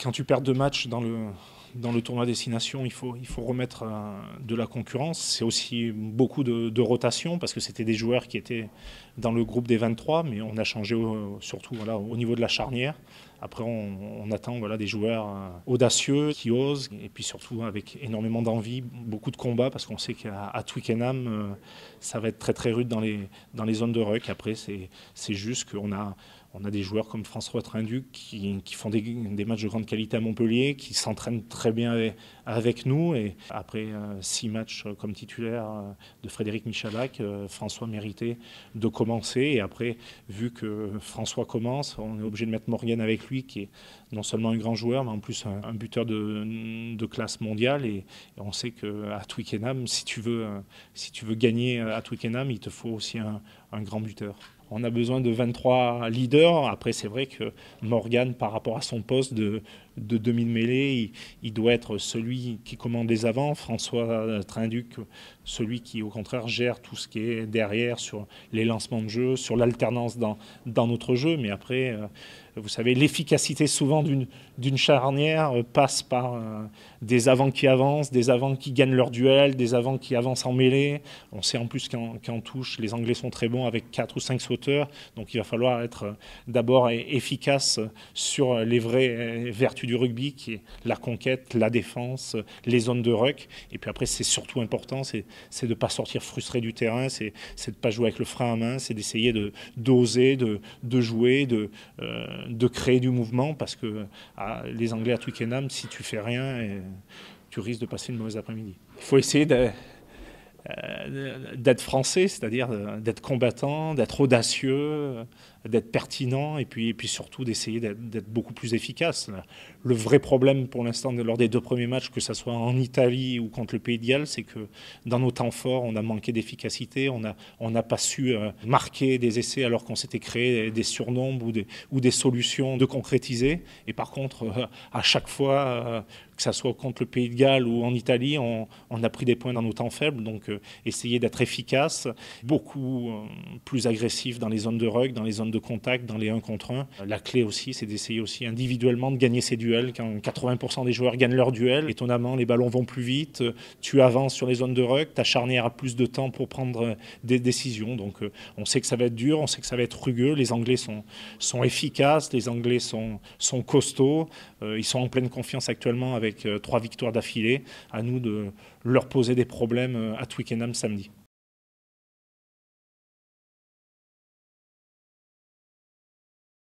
Quand tu perds 2 matchs dans le tournoi Destination, il faut remettre de la concurrence. C'est aussi beaucoup de rotation parce que c'était des joueurs qui étaient dans le groupe des 23, mais on a changé surtout au niveau de la charnière. Après, on attend des joueurs audacieux qui osent et puis surtout avec énormément d'envie, beaucoup de combats parce qu'on sait qu'à Twickenham, ça va être très très rude dans les zones de ruck. Après, c'est juste qu'on a des joueurs comme François Trinduc qui font des matchs de grande qualité à Montpellier, qui s'entraînent très bien avec nous. Et après 6 matchs comme titulaire de Frédéric Michalak, François méritait de commencer. Et après, vu que François commence, on est obligé de mettre Morgan avec lui, qui est non seulement un grand joueur, mais en plus un buteur de classe mondiale. Et on sait qu'à Twickenham, si tu veux gagner à Twickenham, il te faut aussi un grand buteur. On a besoin de 23 leaders. Après, c'est vrai que Morgan, par rapport à son poste de demi-mêlée, il doit être celui qui commande les avants. François Trinduc, celui qui, au contraire, gère tout ce qui est derrière sur les lancements de jeu, sur l'alternance dans notre jeu. Mais après, vous savez, l'efficacité souvent d'une charnière passe par des avants qui avancent, des avants qui gagnent leur duel, des avants qui avancent en mêlée. On sait en plus qu'en touche, les Anglais sont très bons avec 4 ou 5 sauteurs. Donc il va falloir être d'abord efficace sur les vraies vertus du rugby, qui est la conquête, la défense, les zones de ruck. Et puis après, c'est surtout important, c'est de ne pas sortir frustré du terrain, c'est de ne pas jouer avec le frein à main, c'est d'essayer d'oser, de jouer, de créer du mouvement, parce que les Anglais à Twickenham, si tu fais rien, tu risques de passer une mauvaise après-midi. Il faut essayer d'être français, c'est-à-dire d'être combattant, d'être audacieux, d'être pertinent et puis surtout d'essayer d'être beaucoup plus efficace. Le vrai problème pour l'instant lors des 2 premiers matchs, que ce soit en Italie ou contre le Pays de Galles, c'est que dans nos temps forts, on a manqué d'efficacité, on n'a pas su marquer des essais alors qu'on s'était créé des surnombres ou des solutions de concrétiser. Et par contre, à chaque fois, que ce soit contre le Pays de Galles ou en Italie, on a pris des points dans nos temps faibles. Donc essayer d'être efficace, beaucoup plus agressif dans les zones de ruck, dans les zones de contact, dans les 1 contre 1. La clé aussi, c'est d'essayer aussi individuellement de gagner ses duels. Quand 80% des joueurs gagnent leur duel, étonnamment, les ballons vont plus vite, tu avances sur les zones de ruck, ta charnière a plus de temps pour prendre des décisions. Donc on sait que ça va être dur, on sait que ça va être rugueux. Les Anglais sont efficaces, les Anglais sont costauds, ils sont en pleine confiance actuellement avec 3 victoires d'affilée. À nous de leur poser des problèmes à Twickenham samedi.